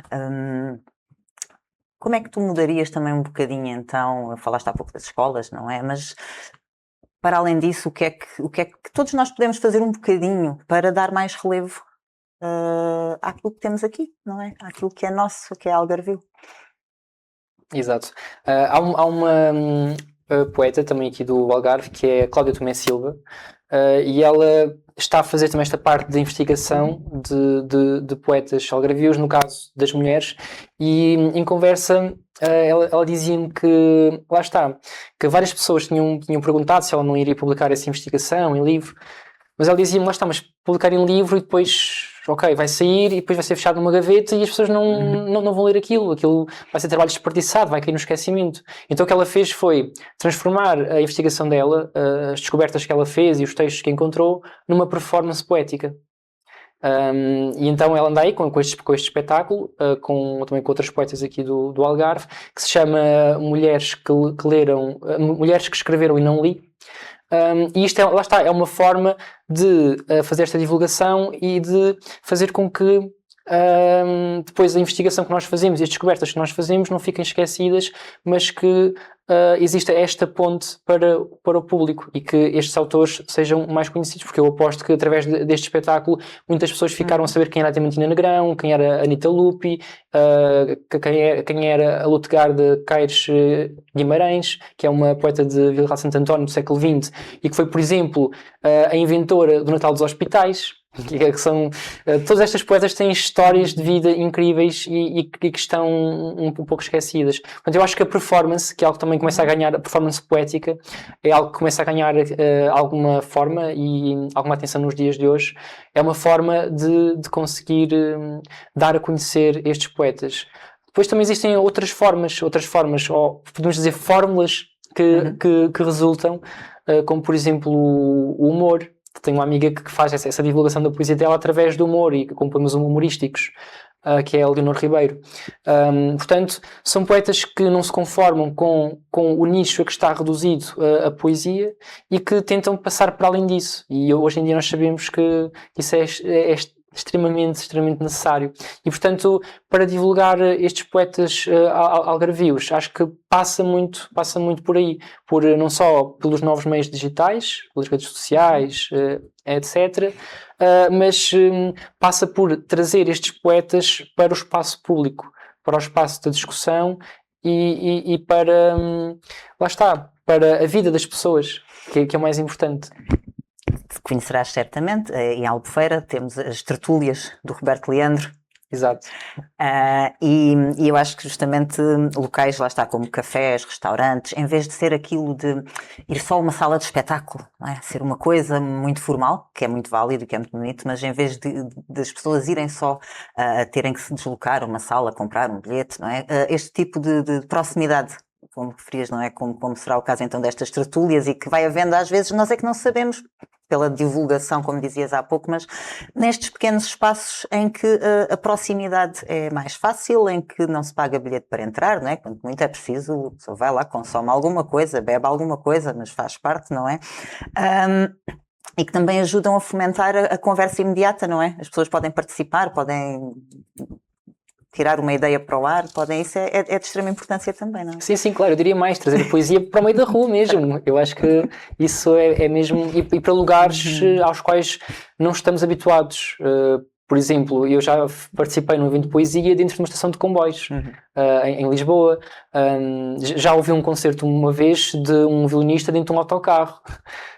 como é que tu mudarias também um bocadinho então, falaste há pouco das escolas, não é? Mas para além disso, o que é que todos nós podemos fazer um bocadinho para dar mais relevo àquilo que temos aqui, não é? Àquilo que é nosso, que é Algarvio. Exato. Há uma poeta também aqui do Algarve, que é Cláudia Tomé Silva, e ela está a fazer também esta parte de investigação de poetas algarvios, no caso das mulheres, e em conversa ela dizia-me que, lá está, que várias pessoas tinham perguntado se ela não iria publicar essa investigação em livro, mas ela dizia-me, lá está, mas publicar em livro e depois, ok, vai sair e depois vai ser fechado numa gaveta e as pessoas não vão ler aquilo vai ser trabalho desperdiçado, vai cair no esquecimento. Então o que ela fez foi transformar a investigação dela, as descobertas que ela fez e os textos que encontrou, numa performance poética. E então ela anda aí com este espetáculo, também com outras poetas aqui do Algarve, que se chama Mulheres que leram, Mulheres que escreveram e não li. E isto lá está, é uma forma de fazer esta divulgação e de fazer com que depois a investigação que nós fazemos e as descobertas que nós fazemos não fiquem esquecidas, mas que exista esta ponte para o público e que estes autores sejam mais conhecidos, porque eu aposto que através deste espetáculo muitas pessoas ficaram a saber quem era a Diamantina Negrão, quem era a Anita Lupi, quem era a Lutegarde Caires Guimarães, que é uma poeta de Vila Real de Santo António do século XX e que foi, por exemplo, a inventora do Natal dos Hospitais. Que são, todas estas poetas têm histórias de vida incríveis e que estão um pouco esquecidas. Portanto, eu acho que a performance, que é algo que também começa a ganhar, a performance poética, é algo que começa a ganhar alguma forma e alguma atenção nos dias de hoje. É uma forma de conseguir dar a conhecer estes poetas. Depois também existem outras formas, ou podemos dizer fórmulas que resultam, como por exemplo o humor. Tenho uma amiga que faz essa divulgação da poesia dela através do humor e com poemas humorísticos, que é a Leonor Ribeiro. Portanto, são poetas que não se conformam com o nicho a que está reduzido a poesia e que tentam passar para além disso. E hoje em dia nós sabemos que isso é extremamente necessário. E, portanto, para divulgar estes poetas algarvios, acho que passa muito por aí, não só pelos novos meios digitais, pelas redes sociais, etc., mas passa por trazer estes poetas para o espaço público, para o espaço da discussão e para, lá está, para a vida das pessoas, que é o mais importante. Conhecerás certamente, em Albufeira temos as tertúlias do Roberto Leandro, Exato. E eu acho que justamente locais, lá está, como cafés, restaurantes, em vez de ser aquilo de ir só a uma sala de espetáculo, não é? Ser uma coisa muito formal, que é muito válido, que é muito bonito, mas em vez de as pessoas irem só a terem que se deslocar a uma sala, comprar um bilhete, não é? Este tipo de proximidade, como referias, não é? Como será o caso então destas tertúlias e que vai havendo às vezes, nós é que não sabemos pela divulgação, como dizias há pouco, mas nestes pequenos espaços em que a proximidade é mais fácil, em que não se paga bilhete para entrar, não é? Quando muito é preciso, a pessoa vai lá, consome alguma coisa, bebe alguma coisa, mas faz parte, não é? E que também ajudam a fomentar a conversa imediata, não é? As pessoas podem participar, podem tirar uma ideia para o ar, isso é de extrema importância também, não é? Sim, sim, claro, eu diria mais, trazer a poesia para o meio da rua mesmo. Eu acho que isso é mesmo, e para lugares aos quais não estamos habituados. Por exemplo, eu já participei num evento de poesia dentro de uma estação de comboios, em Lisboa. Já ouvi um concerto uma vez de um violinista dentro de um autocarro.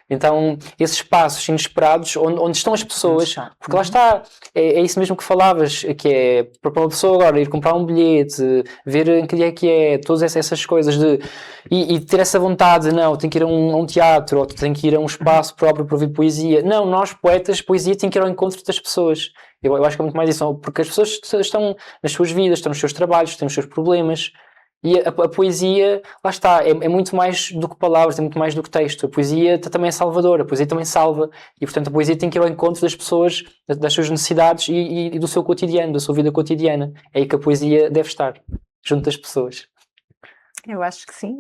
Então, esses espaços inesperados, onde estão as pessoas, porque lá está, é isso mesmo que falavas, que é para uma pessoa agora ir comprar um bilhete, ver em que dia é que é, todas essas coisas, e ter essa vontade, não, tenho que ir a um teatro, ou tenho que ir a um espaço próprio para ouvir poesia. Não, nós, poetas, poesia tem que ir ao encontro das pessoas. Eu acho que é muito mais isso, porque as pessoas estão nas suas vidas, estão nos seus trabalhos, têm os seus problemas. E a poesia, lá está, é muito mais do que palavras, é muito mais do que texto. A poesia também é salvadora, a poesia também salva. E, portanto, a poesia tem que ir ao encontro das pessoas, das suas necessidades e do seu cotidiano, da sua vida cotidiana. É aí que a poesia deve estar, junto das pessoas. Eu acho que sim.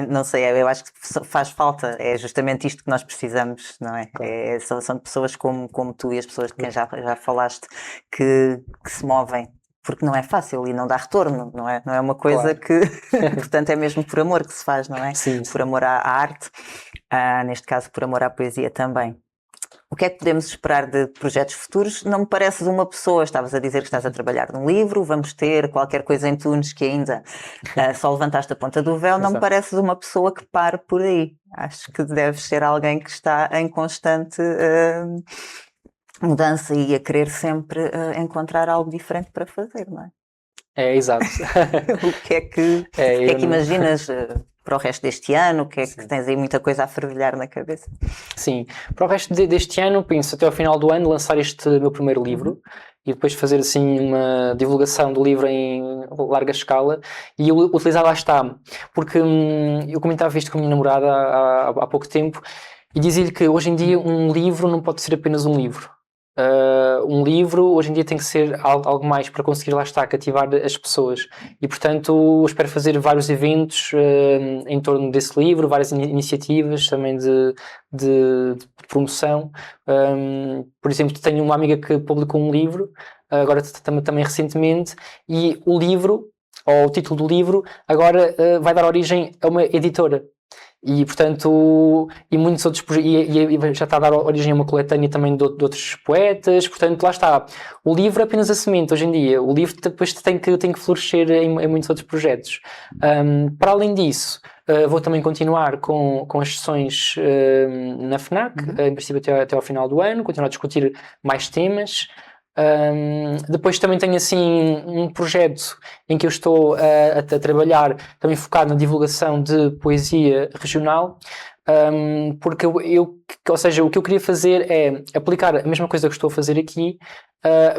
Não sei, eu acho que faz falta, é justamente isto que nós precisamos, não é? Claro. São pessoas como tu e as pessoas de quem já falaste que se movem, porque não é fácil e não dá retorno, não é? Não é uma coisa claro. Que, portanto, é mesmo por amor que se faz, não é? Sim. Por amor à arte, neste caso por amor à poesia também. O que é que podemos esperar de projetos futuros? Não me pareces uma pessoa, estavas a dizer que estás a trabalhar num livro, vamos ter qualquer coisa em Tunes que ainda só levantaste a ponta do véu, não me pareces uma pessoa que pare por aí. Acho que deves ser alguém que está em constante mudança e a querer sempre encontrar algo diferente para fazer, não é? É, exato. O que é que imaginas para o resto deste ano? O que é que tens aí muita coisa a fervilhar na cabeça? Sim, para o resto deste ano, penso até ao final do ano lançar este meu primeiro livro e depois fazer assim uma divulgação do livro em larga escala e eu utilizar lá está, porque eu comentava isto com a minha namorada há pouco tempo e dizia-lhe que hoje em dia um livro não pode ser apenas um livro. Um livro hoje em dia tem que ser algo mais para conseguir lá estar, cativar as pessoas e portanto espero fazer vários eventos em torno desse livro, várias iniciativas também de promoção. Por exemplo, tenho uma amiga que publicou um livro agora também recentemente e o livro, ou o título do livro, agora vai dar origem a uma editora. E, portanto, e muitos outros e já está a dar origem a uma coletânea também de outros poetas, portanto, lá está. O livro é apenas a semente hoje em dia. O livro depois tem que florescer em muitos outros projetos. Para além disso, vou também continuar com as sessões na FNAC, em princípio até ao final do ano, continuar a discutir mais temas. Depois também tenho assim um projeto em que eu estou a trabalhar também focado na divulgação de poesia regional, porque ou seja, o que eu queria fazer é aplicar a mesma coisa que estou a fazer aqui,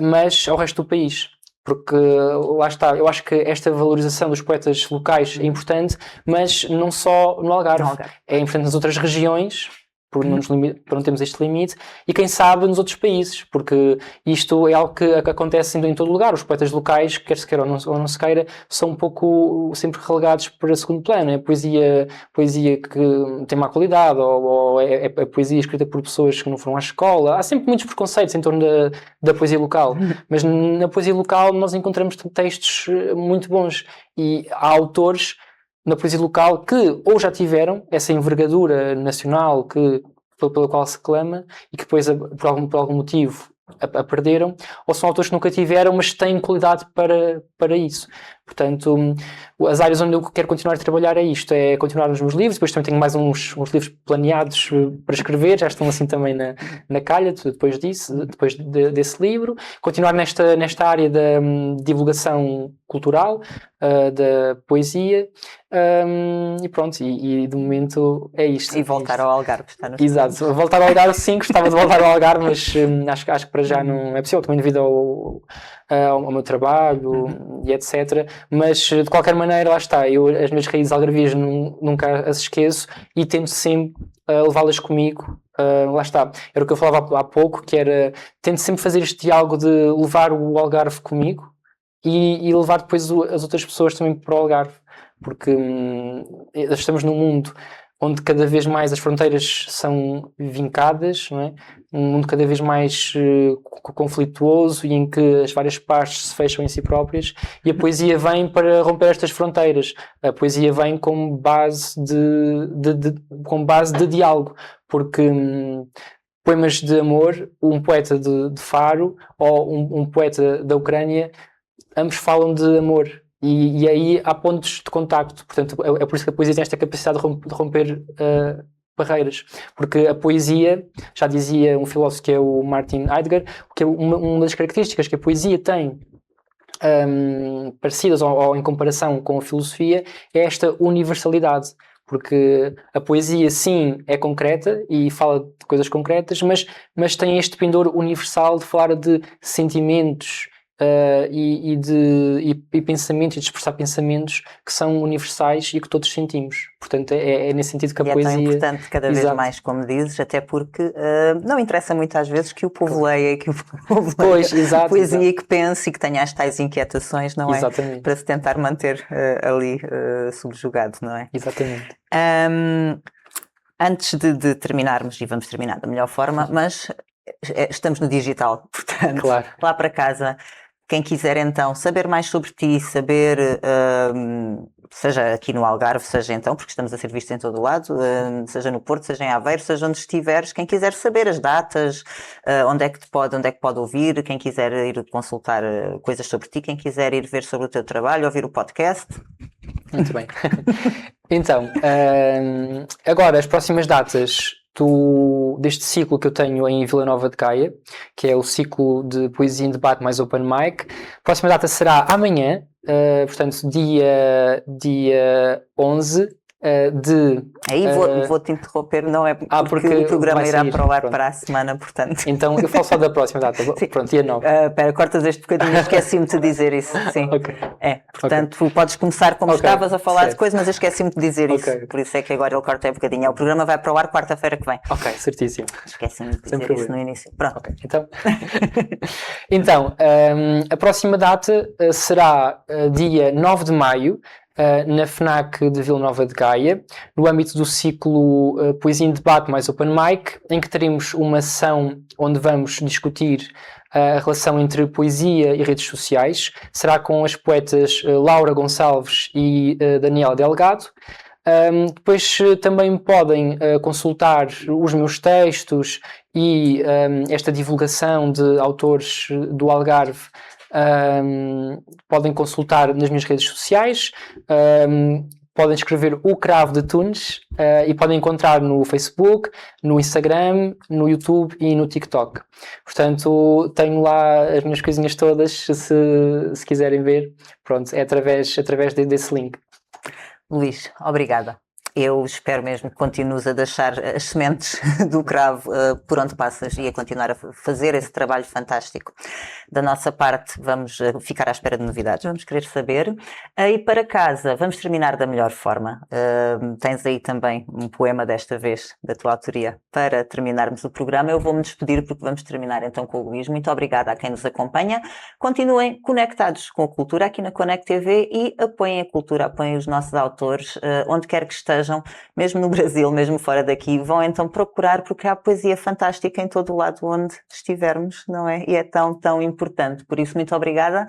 mas ao resto do país. Porque lá está, eu acho que esta valorização dos poetas locais é importante, mas não só no Algarve. É importante nas outras regiões, por não termos este limite, e quem sabe nos outros países, porque isto é algo que acontece em todo lugar. Os poetas locais, quer se queira ou não se queira, são um pouco sempre relegados para segundo plano. É poesia que tem má qualidade, ou é poesia escrita por pessoas que não foram à escola. Há sempre muitos preconceitos em torno da poesia local, mas na poesia local nós encontramos textos muito bons, e há autores na poesia local que ou já tiveram essa envergadura nacional pela qual se clama e que depois por algum motivo a perderam, ou são autores que nunca tiveram mas têm qualidade para isso. Portanto, as áreas onde eu quero continuar a trabalhar é isto, é continuar nos meus livros, depois também tenho mais uns livros planeados para escrever, já estão assim também na calha, depois desse livro, continuar nesta área da divulgação cultural, da poesia, e pronto, e de momento é isto. E voltar ao Algarve, está nos Exato, voltar ao Algarve sim, gostava de voltar ao Algarve, mas acho que para já não é possível, também devido ao meu trabalho e etc. Mas de qualquer maneira, lá está, as minhas raízes algarvias nunca as esqueço e tento sempre levá-las comigo. Lá está, era o que eu falava há pouco, que era, tento sempre fazer este diálogo de levar o Algarve comigo e levar depois as outras pessoas também para o Algarve, porque estamos num mundo onde cada vez mais as fronteiras são vincadas, não é? Um mundo cada vez mais conflituoso e em que as várias partes se fecham em si próprias, e a poesia vem para romper estas fronteiras. A poesia vem como base de diálogo, porque poemas de amor, um poeta de Faro ou um poeta da Ucrânia, ambos falam de amor. E aí há pontos de contacto, portanto é por isso que a poesia tem esta capacidade de romper barreiras, porque a poesia, já dizia um filósofo que é o Martin Heidegger, que é uma das características que a poesia tem parecidas ou em comparação com a filosofia, é esta universalidade, porque a poesia sim é concreta e fala de coisas concretas, mas tem este pendor universal de falar de sentimentos, e pensamentos, e de expressar pensamentos que são universais e que todos sentimos. Portanto, é nesse sentido que a poesia... é tão importante cada vez mais, como dizes, até porque não interessa muitas vezes que o povo leia, que o povo leia poesia, que pense e que tenha as tais inquietações, não é? Exatamente. Para se tentar manter ali subjugado, não é? Exatamente. Antes de terminarmos, e vamos terminar da melhor forma, mas estamos no digital, portanto, claro, lá para casa... Quem quiser então saber mais sobre ti, saber, seja aqui no Algarve, seja então, porque estamos a ser vistos em todo o lado, seja no Porto, seja em Aveiro, seja onde estiveres, quem quiser saber as datas, onde é que pode ouvir, quem quiser ir consultar coisas sobre ti, quem quiser ir ver sobre o teu trabalho, ouvir o podcast. Muito bem. Então, agora as próximas datas deste ciclo que eu tenho em Vila Nova de Gaia, que é o ciclo de poesia em debate mais open mic. A próxima data será amanhã, portanto dia 11 de... Aí vou-te interromper, não é porque o programa irá para o ar para a semana, portanto... Então eu falo só da próxima data, pronto, dia 9. Espera, cortas este bocadinho, esqueci-me de dizer isso, sim. Okay. Portanto, podes começar como estavas a falar de coisas, mas eu esqueci-me de dizer isso, por isso é que agora ele corta um bocadinho. O programa vai para o ar quarta-feira que vem. Ok, certíssimo. Esqueci-me de dizer isso no início. Pronto. Okay. Então a próxima data será dia 9 de maio, na FNAC de Vila Nova de Gaia, no âmbito do ciclo Poesia em Debate mais Open Mic, em que teremos uma sessão onde vamos discutir a relação entre poesia e redes sociais. Será com as poetas Laura Gonçalves e Daniela Delgado. Depois também podem consultar os meus textos e esta divulgação de autores do Algarve. Podem consultar nas minhas redes sociais, podem escrever o Cravo de Tunes e podem encontrar no Facebook, no Instagram, no YouTube e no TikTok. Portanto, tenho lá as minhas coisinhas todas, se quiserem ver. Pronto, é através desse link. Luís, obrigada. Eu espero mesmo que continues a deixar as sementes do cravo por onde passas e a continuar a fazer esse trabalho fantástico. Da nossa parte, vamos ficar à espera de novidades, vamos querer saber. E para casa, vamos terminar da melhor forma. Tens aí também um poema desta vez, da tua autoria, para terminarmos o programa. Eu vou-me despedir porque vamos terminar então com o Luís. Muito obrigada a quem nos acompanha. Continuem conectados com a cultura aqui na Conect TV e apoiem a cultura, apoiem os nossos autores, onde quer que estejam. Mesmo no Brasil, mesmo fora daqui, vão então procurar, porque há poesia fantástica em todo o lado onde estivermos, não é? E é tão, tão importante. Por isso, muito obrigada.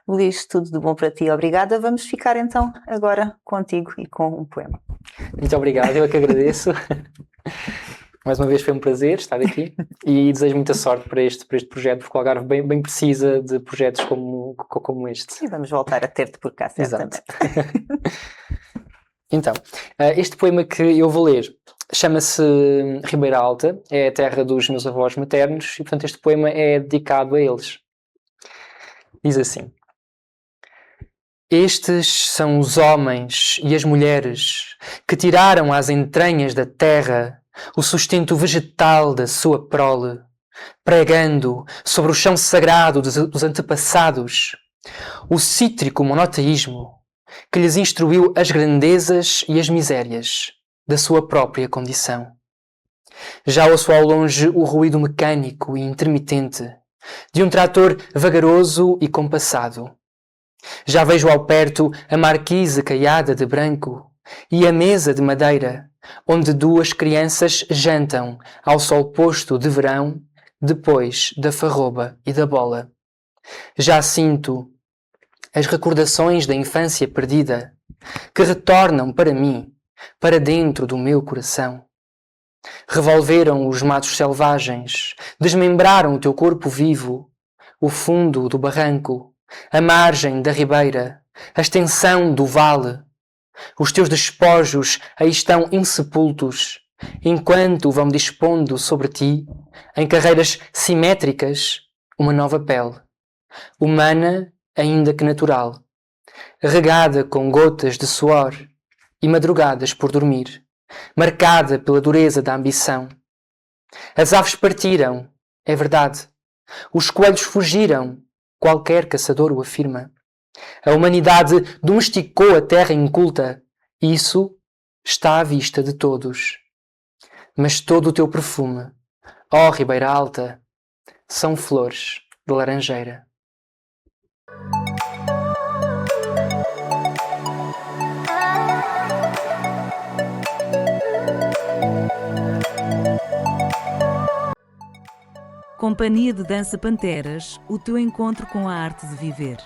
Luís, tudo de bom para ti. Obrigada. Vamos ficar então agora contigo e com um poema. Muito obrigado, eu é que agradeço. Mais uma vez foi um prazer estar aqui e desejo muita sorte para este projeto, porque o Algarve bem precisa de projetos como este. E vamos voltar a ter-te por cá, certamente. Exato. Então, este poema que eu vou ler chama-se Ribeira Alta, é a terra dos meus avós maternos e, portanto, este poema é dedicado a eles. Diz assim: Estes são os homens e as mulheres que tiraram às entranhas da terra o sustento vegetal da sua prole, pregando sobre o chão sagrado dos antepassados o cítrico monoteísmo que lhes instruiu as grandezas e as misérias da sua própria condição. Já ouço ao longe o ruído mecânico e intermitente de um trator vagaroso e compassado. Já vejo ao perto a marquise caiada de branco e a mesa de madeira, onde duas crianças jantam ao sol posto de verão, depois da farroba e da bola. Já sinto as recordações da infância perdida, que retornam para mim, para dentro do meu coração. Revolveram os matos selvagens, desmembraram o teu corpo vivo, o fundo do barranco, a margem da ribeira, a extensão do vale. Os teus despojos aí estão insepultos, enquanto vão dispondo sobre ti, em carreiras simétricas, uma nova pele, humana ainda que natural, regada com gotas de suor e madrugadas por dormir, marcada pela dureza da ambição. As aves partiram, é verdade. Os coelhos fugiram, qualquer caçador o afirma. A humanidade domesticou a terra inculta. Isso está à vista de todos. Mas todo o teu perfume, ó Ribeira Alta, são flores de laranjeira. Companhia de Dança Panteras, o teu encontro com a arte de viver.